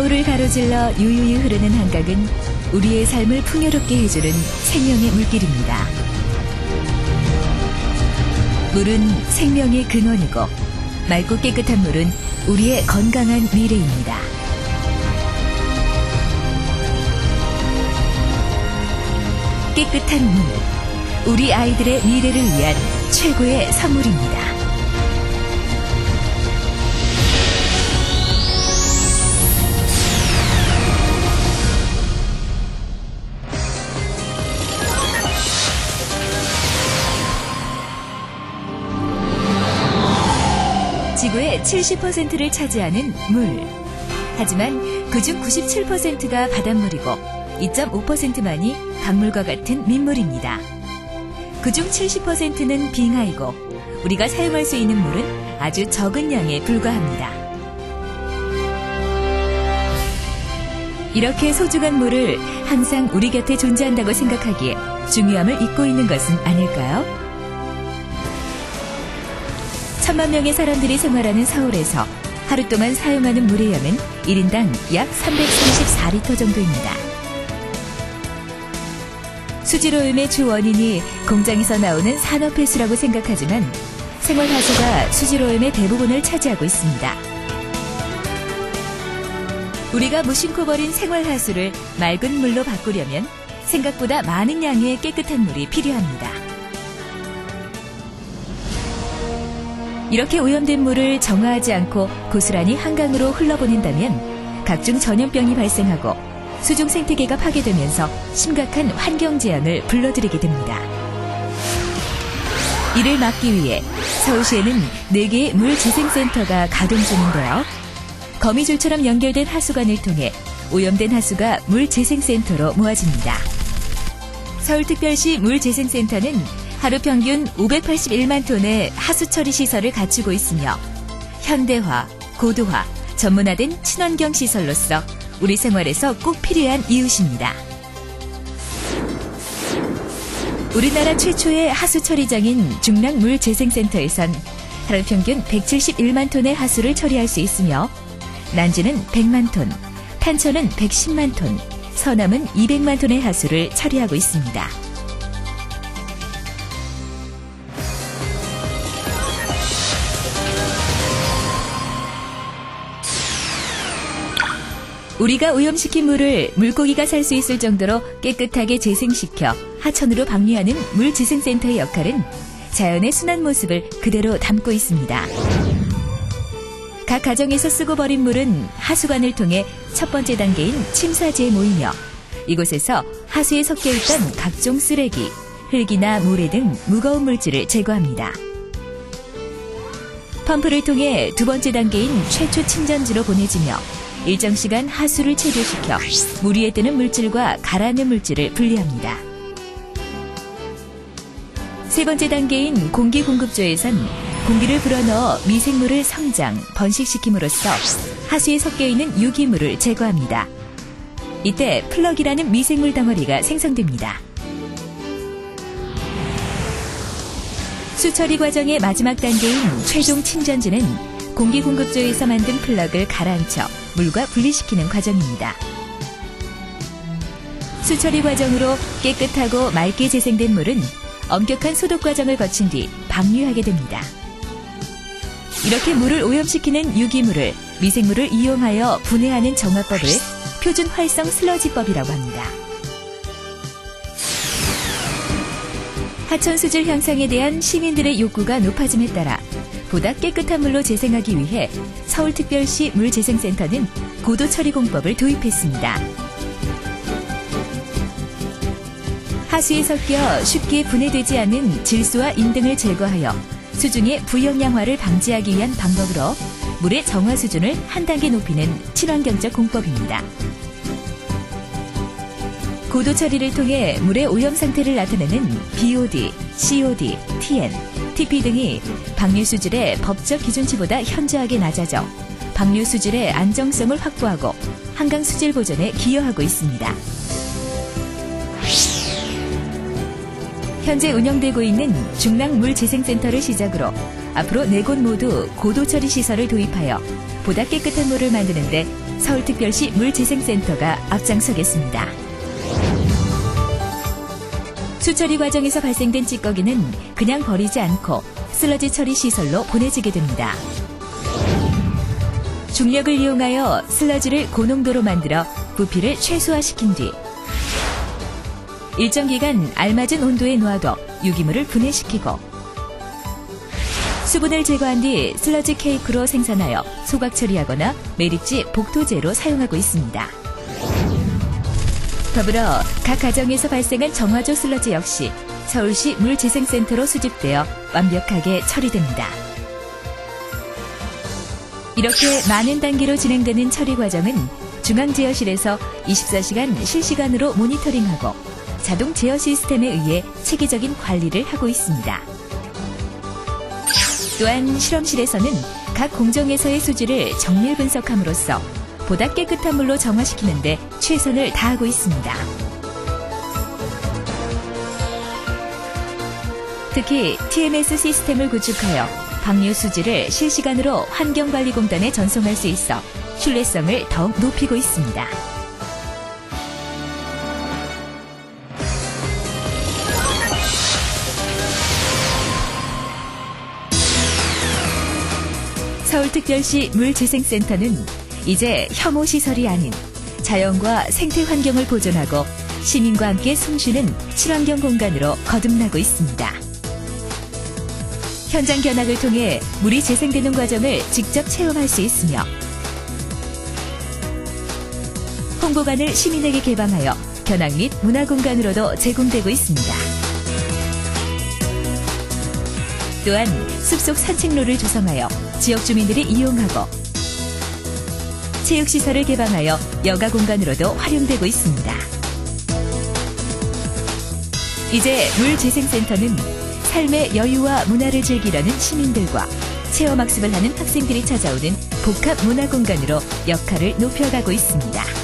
서울을 가로질러 유유히 흐르는 한강은 우리의 삶을 풍요롭게 해주는 생명의 물길입니다. 물은 생명의 근원이고 맑고 깨끗한 물은 우리의 건강한 미래입니다. 깨끗한 물, 우리 아이들의 미래를 위한 최고의 선물입니다. 지구의 70%를 차지하는 물. 하지만 그중 97%가 바닷물이고 2.5%만이 강물과 같은 민물입니다. 그중 70%는 빙하이고 우리가 사용할 수 있는 물은 아주 적은 양에 불과합니다. 이렇게 소중한 물을 항상 우리 곁에 존재한다고 생각하기에 중요함을 잊고 있는 것은 아닐까요? 1000만 명의 사람들이 생활하는 서울에서 하루 동안 사용하는 물의 양은 1인당 약 334리터 정도입니다. 수질오염의 주 원인이 공장에서 나오는 산업폐수라고 생각하지만 생활하수가 수질오염의 대부분을 차지하고 있습니다. 우리가 무심코 버린 생활하수를 맑은 물로 바꾸려면 생각보다 많은 양의 깨끗한 물이 필요합니다. 이렇게 오염된 물을 정화하지 않고 고스란히 한강으로 흘러보낸다면 각종 전염병이 발생하고 수중 생태계가 파괴되면서 심각한 환경 재앙을 불러들이게 됩니다. 이를 막기 위해 서울시에는 4개의 물재생센터가 가동 중인데요. 거미줄처럼 연결된 하수관을 통해 오염된 하수가 물재생센터로 모아집니다. 서울특별시 물재생센터는 하루 평균 581만 톤의 하수처리 시설을 갖추고 있으며 현대화, 고도화, 전문화된 친환경 시설로서 우리 생활에서 꼭 필요한 이웃입니다. 우리나라 최초의 하수처리장인 중랑물재생센터에선 하루 평균 171만 톤의 하수를 처리할 수 있으며 난지는 100만 톤, 탄천은 110만 톤, 서남은 200만 톤의 하수를 처리하고 있습니다. 우리가 오염시킨 물을 물고기가 살 수 있을 정도로 깨끗하게 재생시켜 하천으로 방류하는 물재생센터의 역할은 자연의 순한 모습을 그대로 담고 있습니다. 각 가정에서 쓰고 버린 물은 하수관을 통해 첫 번째 단계인 침사지에 모이며 이곳에서 하수에 섞여있던 각종 쓰레기, 흙이나 모래 등 무거운 물질을 제거합니다. 펌프를 통해 두 번째 단계인 최초 침전지로 보내지며 일정 시간 하수를 체류시켜 물 위에 뜨는 물질과 가라앉는 물질을 분리합니다. 세 번째 단계인 공기공급조에선 공기를 불어넣어 미생물을 성장, 번식시킴으로써 하수에 섞여있는 유기물을 제거합니다. 이때 플럭이라는 미생물 덩어리가 생성됩니다. 수처리 과정의 마지막 단계인 최종 침전지는 공기공급조에서 만든 플럭을 가라앉혀 물과 분리시키는 과정입니다. 수처리 과정으로 깨끗하고 맑게 재생된 물은 엄격한 소독 과정을 거친 뒤 방류하게 됩니다. 이렇게 물을 오염시키는 유기물을 미생물을 이용하여 분해하는 정화법을 표준 활성 슬러지법이라고 합니다. 하천 수질 향상에 대한 시민들의 욕구가 높아짐에 따라 보다 깨끗한 물로 재생하기 위해 서울특별시 물재생센터는 고도처리공법을 도입했습니다. 하수에 섞여 쉽게 분해되지 않는 질소와 인 등을 제거하여 수중의 부영양화를 방지하기 위한 방법으로 물의 정화 수준을 한 단계 높이는 친환경적 공법입니다. 고도 처리를 통해 물의 오염 상태를 나타내는 BOD, COD, TN, TP 등이 방류 수질의 법적 기준치보다 현저하게 낮아져 방류 수질의 안정성을 확보하고 한강 수질 보존에 기여하고 있습니다. 현재 운영되고 있는 중랑물재생센터를 시작으로 앞으로 4곳 모두 고도 처리 시설을 도입하여 보다 깨끗한 물을 만드는 데 서울특별시 물재생센터가 앞장서겠습니다. 수처리 과정에서 발생된 찌꺼기는 그냥 버리지 않고 슬러지 처리 시설로 보내지게 됩니다. 중력을 이용하여 슬러지를 고농도로 만들어 부피를 최소화시킨 뒤 일정 기간 알맞은 온도에 놓아둬 유기물을 분해시키고 수분을 제거한 뒤 슬러지 케이크로 생산하여 소각 처리하거나 매립지 복토제로 사용하고 있습니다. 더불어 각 가정에서 발생한 정화조 슬러지 역시 서울시 물재생센터로 수집되어 완벽하게 처리됩니다. 이렇게 많은 단계로 진행되는 처리 과정은 중앙제어실에서 24시간 실시간으로 모니터링하고 자동 제어 시스템에 의해 체계적인 관리를 하고 있습니다. 또한 실험실에서는 각 공정에서의 수질을 정밀 분석함으로써 보다 깨끗한 물로 정화시키는 데 최선을 다하고 있습니다. 특히 TMS 시스템을 구축하여 방류 수질을 실시간으로 환경관리공단에 전송할 수 있어 신뢰성을 더욱 높이고 있습니다. 서울특별시 물재생센터는 이제 혐오시설이 아닌 자연과 생태환경을 보존하고 시민과 함께 숨쉬는 친환경 공간으로 거듭나고 있습니다. 현장 견학을 통해 물이 재생되는 과정을 직접 체험할 수 있으며 홍보관을 시민에게 개방하여 견학 및 문화공간으로도 제공되고 있습니다. 또한 숲속 산책로를 조성하여 지역 주민들이 이용하고 체육시설을 개방하여 여가 공간으로도 활용되고 있습니다. 이제 물재생센터는 삶의 여유와 문화를 즐기려는 시민들과 체험학습을 하는 학생들이 찾아오는 복합 문화공간으로 역할을 높여가고 있습니다.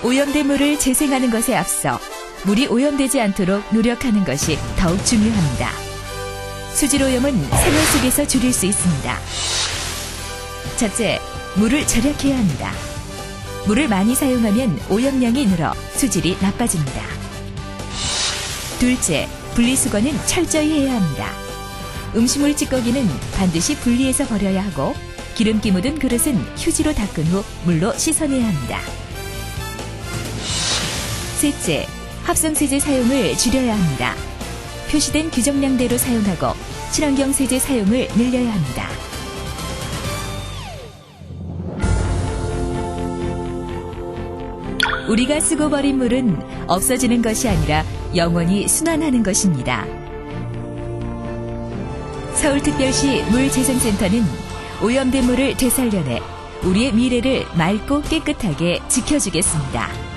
오염된 물을 재생하는 것에 앞서 물이 오염되지 않도록 노력하는 것이 더욱 중요합니다. 수질 오염은 생활 속에서 줄일 수 있습니다. 첫째, 물을 절약해야 합니다. 물을 많이 사용하면 오염량이 늘어 수질이 나빠집니다. 둘째, 분리수거는 철저히 해야 합니다. 음식물 찌꺼기는 반드시 분리해서 버려야 하고 기름기 묻은 그릇은 휴지로 닦은 후 물로 씻어내야 합니다. 셋째, 합성세제 사용을 줄여야 합니다. 표시된 규정량대로 사용하고 친환경 세제 사용을 늘려야 합니다. 우리가 쓰고 버린 물은 없어지는 것이 아니라 영원히 순환하는 것입니다. 서울특별시 물재생센터는 오염된 물을 되살려내 우리의 미래를 맑고 깨끗하게 지켜주겠습니다.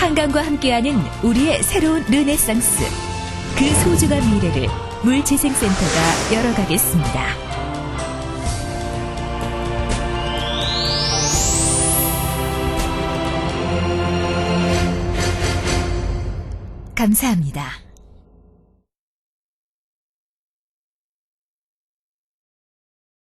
한강과 함께하는 우리의 새로운 르네상스, 그 소중한 미래를 물재생센터가 열어가겠습니다. 감사합니다.